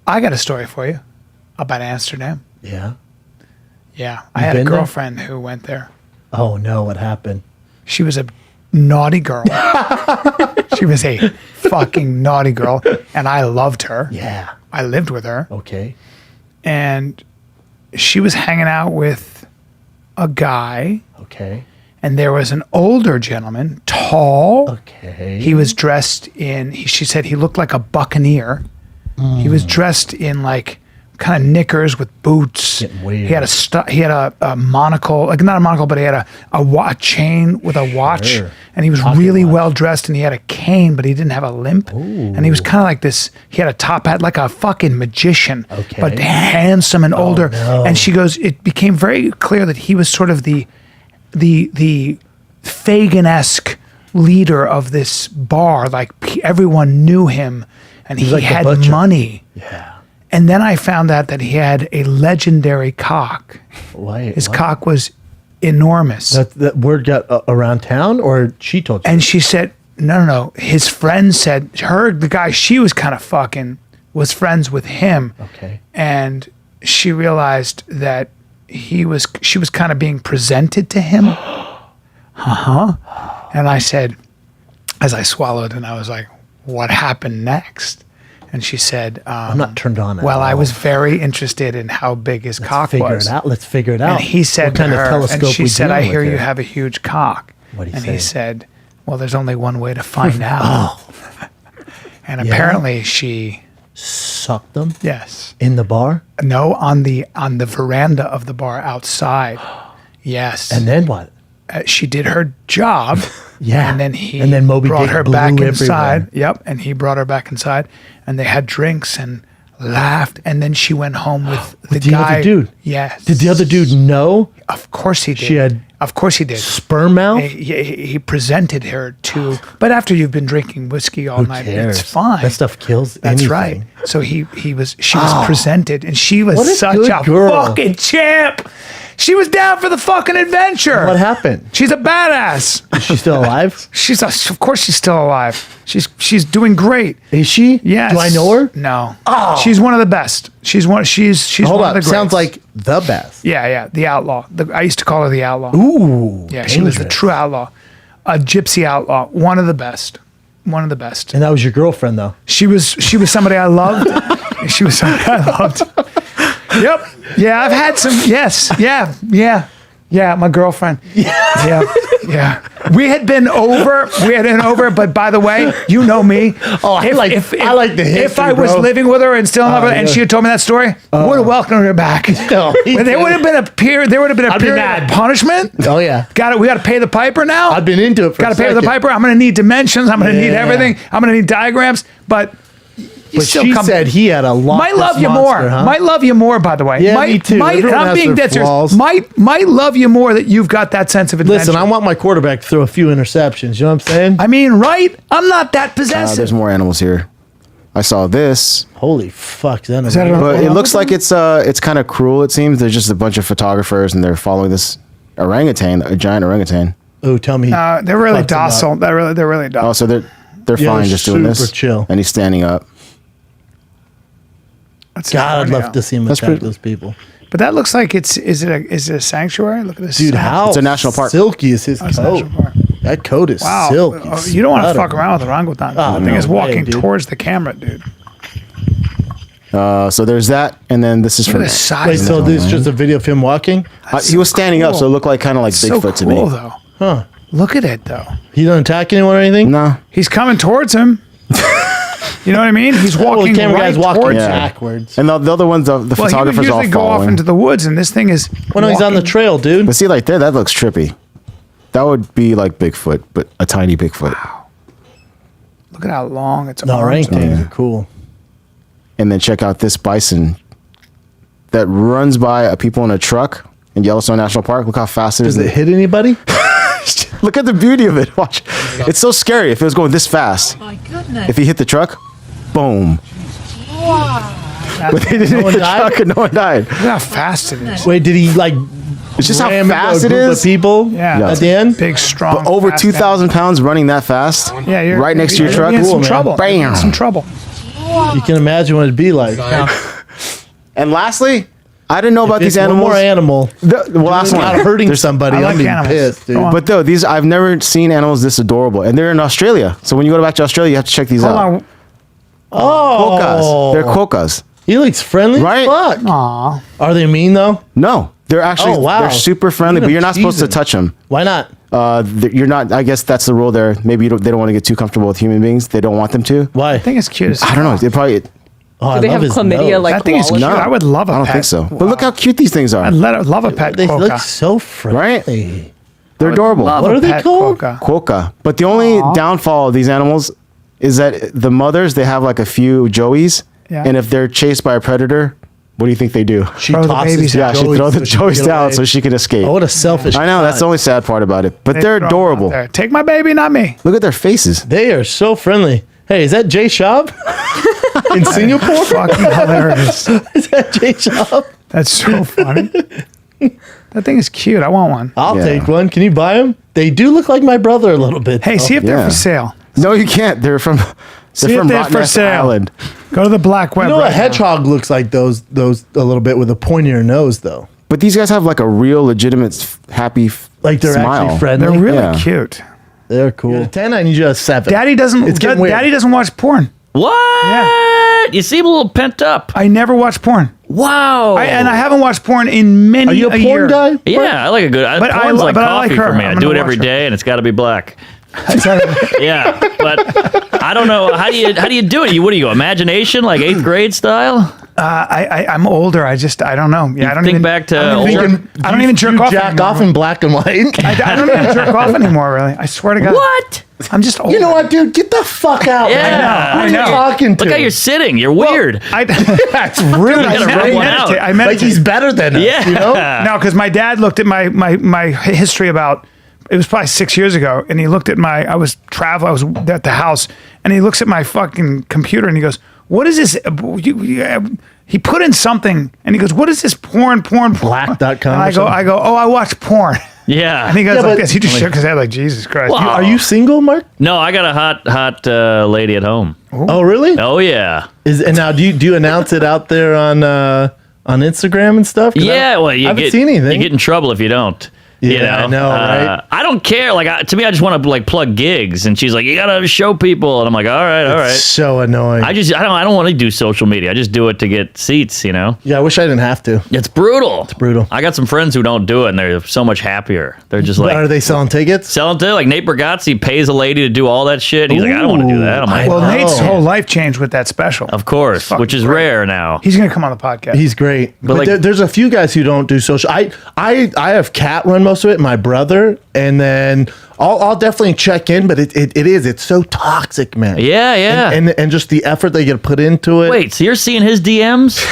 I got a story for you about Amsterdam. Yeah. Yeah, I had a girlfriend who went there. Oh no, what happened? She was a naughty girl. She was a fucking naughty girl, and I loved her. Yeah. I lived with her. Okay. And she was hanging out with a guy. Okay. And there was an older gentleman, tall. Okay. He was dressed in, she said he looked like a buccaneer. He was dressed in like kind of knickers with boots. Getting weird. He had a monocle, like not a monocle, but he had a chain with a watch. Sure. And he was really well dressed, and he had a cane, but he didn't have a limp. Ooh. And he was kind of like this, he had a top hat like a fucking magician, Okay. but handsome and older. No. And she goes, it became very clear that he was sort of the Fagin-esque leader of this bar. Like everyone knew him, and he like the had butcher. money. Yeah. And then I found out that he had a legendary cock. Why? His cock was enormous. That word got around town, or she told you? And she said, no. His friend said, the guy she was kind of fucking was friends with him. Okay. And she realized that she was kind of being presented to him. And I said, as I swallowed, and I was like, what happened next? And she said, I'm not turned on. Well, I was very interested in how big his cock was. Let's figure it out. And he said what kind to her, of telescope and she we said, I dealing hear with you here? have a huge cock. What'd he and say? he said, well, there's only one way to find out. Oh, And apparently she, sucked them yes. in the bar. No, on the veranda of the bar outside. Yes. And then what? She did her job. Yeah. And then Moby brought Dick her blew back everywhere. inside. Yep. And he brought her back inside, and they had drinks and laughed. And then she went home with the guy. Other dude. Yes. Did the other dude know? Of course he did. She had Of course he did. sperm mouth? He presented her to, but after you've been drinking whiskey all night, cares? it's fine. That stuff kills That's anything. right. So she was presented, and she was What a such good a girl. fucking champ. She was down for the fucking adventure. What happened? She's a badass. Is she still alive? Of course she's still alive. She's doing great. Is she? Yes. Do I know her? No. Oh. She's one of the best. She's Hold one of the greats. Sounds like the best. Yeah, the outlaw. I used to call her the outlaw. Ooh. Yeah, she was the dangerous. true outlaw, a gypsy outlaw, one of the best. And that was your girlfriend, though. She was somebody I loved. She was somebody I loved. Yep. Yeah, I've had some. Yes. Yeah. My girlfriend. Yeah. We had been over. But by the way, you know me. Oh, I like the history, If I was bro. living with her and still in love with her, and yeah. she had told me that story, would have welcomed her back. No, But there would have been a period. There would have been a I'd be period mad. of punishment. Oh, yeah. We got to pay the piper now. I've been into it for Got a to pay the second. piper. I'm going to need dimensions. I'm going to need Yeah. everything. I'm going to need diagrams. But But she said he had a lot. might love you more. Huh? Might love you more, by the way. Yeah, me too. And Everyone I'm has being their dead serious. flaws. Might love you more that you've got that sense of adventure. Listen, I want my quarterback to throw a few interceptions. You know what I'm saying? I mean, right? I'm not that There's possessive. more animals here. I saw this, Holy fuck! that Is a- but it looks like it's kind of cruel. It seems there's just a bunch of photographers and they're following this orangutan, a giant orangutan. Oh, tell me. They're really fucked him up. docile. They're really Oh, docile. so they're Yeah, fine just doing this. super chill. And he's standing up. That's God, I'd funny, love to see him That's attack pretty- those people. But that looks like is it a sanctuary? Look at this. Dude, how It's a national park. silky is his That's a coat? national park. That coat is Wow. silky. You don't want to Sputter. fuck around with an orangutan. Oh, The thing no is way, walking dude. towards the camera, dude. So there's that, and then this is Look from. at the size. Wait, so of this it. is just a video of him walking? He was standing up, cool. so it looked like kind of like So Bigfoot to cool, me. though. Huh? Look at it, though. He don't attack anyone or anything? No, He's coming towards him. You know what I mean? He's Well, walking the camera right guy's walking towards him. backwards. and the other ones, the Well, he would photographers usually all go off following. into the woods, and this thing is. Well, no, he's on the walking- trail, dude. But see, like there, that looks trippy. That would be like Bigfoot, but a tiny Bigfoot. Look at how long its No, arms are. orangutans are cool. And then check out this bison that runs by people in a truck in Yellowstone National Park. Look how fast it is. Does it hit anybody? Look at the beauty of it. Watch. It's so scary if it was going this fast. My goodness. If he hit the truck, boom. But he didn't hit one the died? truck and no one died. Look how fast it is. Wait, did he like It's just how ram into fast a it group is. of people Yeah. at the end? Big, strong. But over fast 2,000 pounds running that fast, Yeah, you're right next to your you're truck. in some Cool, man. trouble. You're in Bam. some trouble. You can imagine what it'd be like. And lastly, I didn't know about these One animals. more animal. The last Not one. hurting somebody. I like I'm being animals. pissed, dude. Go on. But though these, I've never seen animals this adorable, and they're in Australia. So when you go back to Australia, you have to check these Hold out. on. Quokkas. They're quokkas. He looks friendly. Right? Fuck. Aw. Are they mean though? No, they're actually Oh, wow. they're super friendly, Look at but you're them not supposed to cheesing. touch them. Why not? You're not. I guess that's the rule there. Maybe they don't want to get too comfortable with human beings. They don't want them to. Why? I think it's cute as I don't know. They probably. Oh, I Do they love have his chlamydia nose. like I think it's cute. No, I would love a I don't pet. think so. But look how cute these things are. I'd love a pet They look quokka. so friendly. They're adorable. Love What a are they pet called? quokka. Quokka. But the only downfall of these animals is that the mothers, they have like a few joeys, Yeah. and if they're chased by a predator, what do you think they do? She Throw the tosses babies Yeah, she throw the joeys get down away. so she can escape. Oh, what a selfish. I know, that's the cunt. only sad part about it. But They they're throw 'em out adorable. there. Take my baby, not me. Look at their faces. They are so friendly. Hey, is that Jay Schaub in Singapore? Fucking hilarious. Is that Jay Schaub? That's so funny. That thing is cute. I want one. I'll Yeah. take one. Can you buy them? They do look like my brother a little bit. Hey, though. see if they're Yeah. for sale. No, you can't. They're from See if they're for Rottnest sale. Island. Go to the black web. You know, right a hedgehog looks like those a little bit with a pointier nose, though. But these guys have like a real legitimate happy Like they're smile. actually now. friendly. They're really Yeah. cute. They're cool. 10, I need you a 7. Daddy doesn't. It's getting weird. Daddy doesn't watch porn. What? You seem a little pent up. I never watch porn. Wow. And I haven't watched porn in many Are you a porn year. guy? Yeah, I like a good. But I porn's li- like but I coffee like her. for me. I I'm do gonna it every watch her. day, and it's got to be black. Sorry. Yeah, but I don't know how do you do it? What do you go imagination like 8th grade style? I'm older. I don't know. Yeah, I don't think even back to I don't older- even jerk, I don't even jerk off. Jack anymore. off in black and white. I don't even jerk off anymore. Really, I swear to God. What? I'm just old. You know what, dude? Get the fuck out. Yeah, man. Who I are you know. talking to? Look how you're sitting. You're weird. That's really gotta rub one out. I Like meditate. he's better than us, Yeah. you know? No, because my dad looked at my history about, it was probably 6 years ago, and he looked at I was at the house, and he looks at my fucking computer, and he goes, "What is this?" He put in something, and he goes, "What is this porn?" Black.com And or I something? go, "Oh, I watch porn." Yeah. And he goes Yeah, like but- this. He just shook his head like, Jesus Christ. Wow. Are you single, Mark? No, I got a hot lady at home. Oh, really? Oh yeah. And now do you announce it out there on Instagram and stuff? 'Cause Yeah, well, I you haven't get seen anything. You get in trouble if you don't. You Yeah, I know, right? I don't care. Like, to me, I just want to like plug gigs, and she's like, "You gotta show people," and I'm like, "All right." So annoying. I don't want to do social media. I just do it to get seats. You know, Yeah, I wish I didn't have to. it's brutal. It's brutal. I got some friends who don't do it, and they're so much happier. They're just But like are they selling tickets? selling to like Nate Bargatze pays a lady to do all that shit. And he's like, I don't want to do that. I'm like, Well, Oh. Nate's whole life changed with that special. of course, fucking which is great. rare now. He's gonna come on the podcast. He's great, but like- there's a few guys who don't do social. I have Kat run most of it, my brother, and then I'll definitely check in. But it's so toxic, man. Yeah, yeah. and just the effort they get to put into it. Wait, so you're seeing his DMs?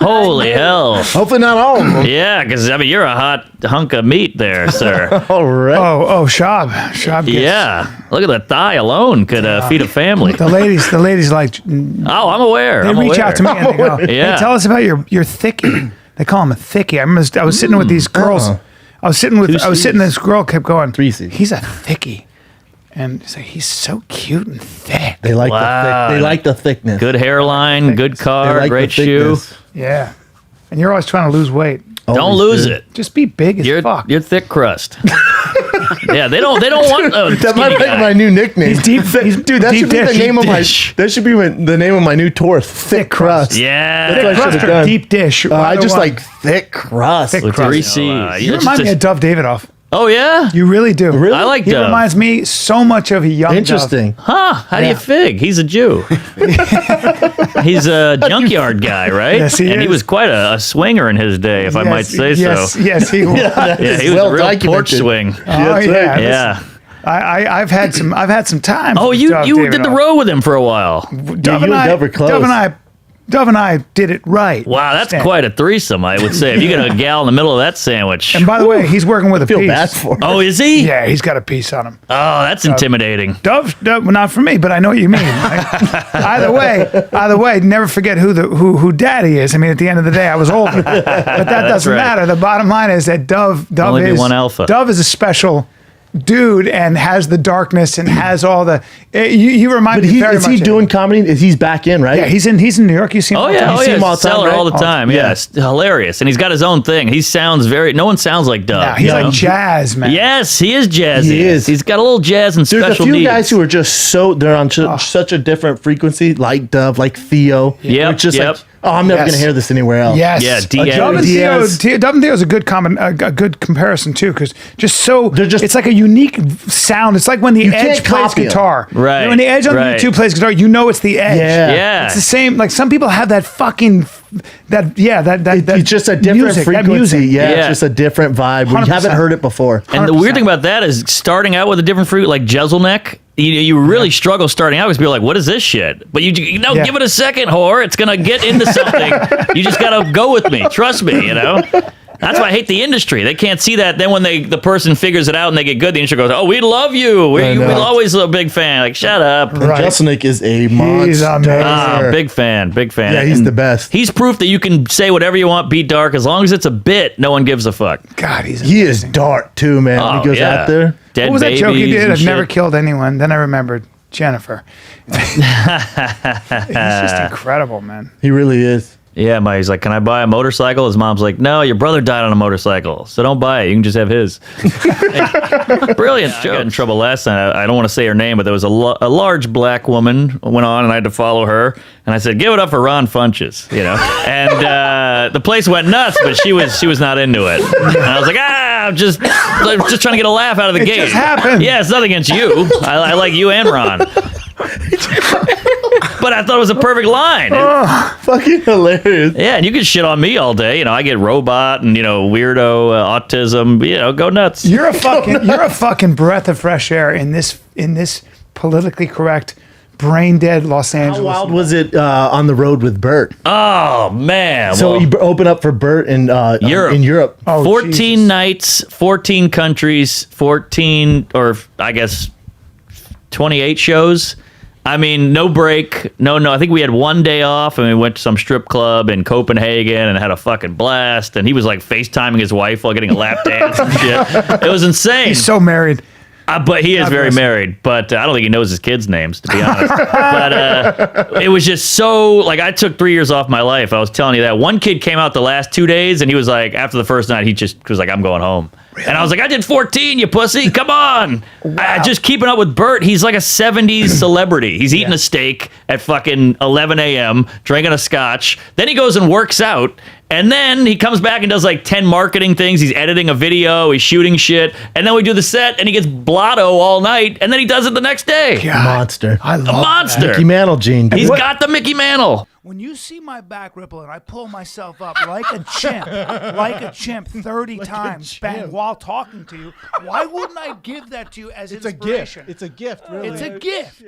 Holy hell! Hopefully not all of them. Yeah, because I mean, you're a hot hunk of meat there, sir. All right. Oh, Shab gets, Yeah, look at the thigh alone could feed a family. The ladies like Oh, I'm aware. they I'm reach aware. out to me and they go, Yeah. "Hey, tell us about your thickie." They call him a thickie. I remember I was sitting with these girls. I was sitting. This girl kept going. 3 Cs. He's a thickie, and it's like he's so cute and thick. They like Wow. the thick. They like the thickness. Good hairline, good They car, like the great shoe. thickness. Yeah, and you're always trying to lose weight. Don't Always lose do. it. Just be big as You're fuck. thick crust. Yeah, they don't want a That might skinny be guy. my new nickname. He's deep- he's Dude, that deep should be the dish. name of my. Dish. That should be the name of my new tour. Thick crust. Yeah, That's what I crust should've or done. deep dish. I Either just one. like thick crust. Thick with crust. 3 C's. You remind me of Dove Davidoff. Oh yeah. You really do. Really? I like He Dove. reminds me so much of a young Interesting. Huh? How do you Yeah. fig? He's a Jew. He's a junkyard guy, right? Yes, he and he is. was quite a swinger in his day, if I might say yes, so. Yes, he was. Yeah, he was well a real porch documented. swing. Oh, That's yeah. right. Yeah. I've had some time. Oh, with you Dove did the Davidoff. road with him for a while. Dove and you and Dove are close. Dove and I did it right. Wow, that's Stan. quite a threesome, I would say. If you get a gal in the middle of that sandwich. And by the way, he's working with a Feel piece. bad for him. Oh, is he? Yeah, he's got a piece on him. Oh, that's intimidating. Dove, well, not for me, but I know what you mean. Like, either way, never forget who Daddy is. I mean, at the end of the day, I was older, but that doesn't right. matter. The bottom line is that Dove Only be is one alpha. Dove is a special. dude and has the darkness and has all the. You remind But me very is much. he of doing him. comedy? Is he's back in, right? Yeah, he's in New York. You see him? Oh all the yeah, time? see him all the time, Seller right? all the time. Yeah. Yes, hilarious, and he's got his own thing. He sounds no one sounds like Doug. Yeah, he's you like know? jazz, man. Yes, he is jazzy. He is. He's got a little jazz and There's special a few needs. guys who are just they're on such a different frequency, like Dove, like Theo. Yep, It's just yep. like, oh, I'm never Yes. gonna hear this anywhere else. Yes. Yeah, Diaz. Dub and Theo. Diaz. Dub and Theo is a good a good comparison too, because They're just- it's like a unique sound. It's like when the You Edge can't plays copy 'em. guitar. Right, You know, when the Edge on right. YouTube plays guitar, you know it's the Edge. Yeah. Yeah. It's the same. Like some people have that fucking that It's just a different music, that frequency. music. Yeah, Yeah. it's just a different vibe. We 100%. haven't heard it before. And the weird 100%. thing about that is starting out with a different fruit like Jezelnik, you really struggle starting out because people are like, what is this shit? But you know, Yeah. give it a second, whore. It's going to get into something. You just got to go with me. Trust me, you know? That's why I hate the industry. They can't see that. Then when the person figures it out and they get good, the industry goes, oh, we love you. We're know. always a big fan. Like, shut up. Right. Jeselnik is a monster. amazing. Ah, big fan, big fan. Yeah, he's And the best. He's proof that you can say whatever you want, be dark, as long as it's a bit, no one gives a fuck. God, he's He is amazing. dark too, man. when Oh, he goes yeah. out there. Dead What was that joke he babies did? and I've never shit. killed anyone. Then I remembered Jennifer. He's just incredible, man. He really is. Yeah, he's like, can I buy a motorcycle? His mom's like, no, your brother died on a motorcycle, so don't buy it. You can just have his. Brilliant joke. I got in trouble last night. I don't want to say her name, but there was a large black woman went on, and I had to follow her. And I said, give it up for Ron Funches, you know. And the place went nuts, but she was not into it. And I was like, I'm just trying to get a laugh out of the gate. just happened. Yeah, it's nothing against you. I like you and Ron. But I thought it was a perfect line. Fucking hilarious. Yeah, and you can shit on me all day. You know, I get robot and weirdo autism. Go nuts. You're a fucking breath of fresh air in this politically correct, brain dead Los Angeles. How wild was it on the road with Bert? Oh man! So well, he opened up for Bert in Europe. In Europe. Oh, 14 Jesus. nights, 14 countries, 14 or I guess 28 shows. I mean, no break, no. I think we had one day off, and we went to some strip club in Copenhagen and had a fucking blast. And he was like FaceTiming his wife while getting a lap dance and shit. It was insane. He's so married. But he is God very bless him. married. But I don't think he knows his kids' names, to be honest. But it was just so, like, I took 3 years off my life. I was telling you that. One kid came out the last 2 days, and he was like, after the first night, he just was like, I'm going home. And I was like, I did 14, you pussy. Come on. Just keeping up with Bert. He's like a 70s celebrity. He's eating a steak at fucking 11 a.m., drinking a scotch. Then he goes and works out. And then he comes back and does like 10 marketing things. He's editing a video. He's shooting shit. And then we do the set, and he gets blotto all night. And then he does it the next day. God, Monster. I love A monster. Mickey Mantle gene. He's got the Mickey Mantle. When you see my back ripple and I pull myself up like a chimp 30 times bang, while talking to you, why wouldn't I give that to you as inspiration? It's a gift, really. It's a gift.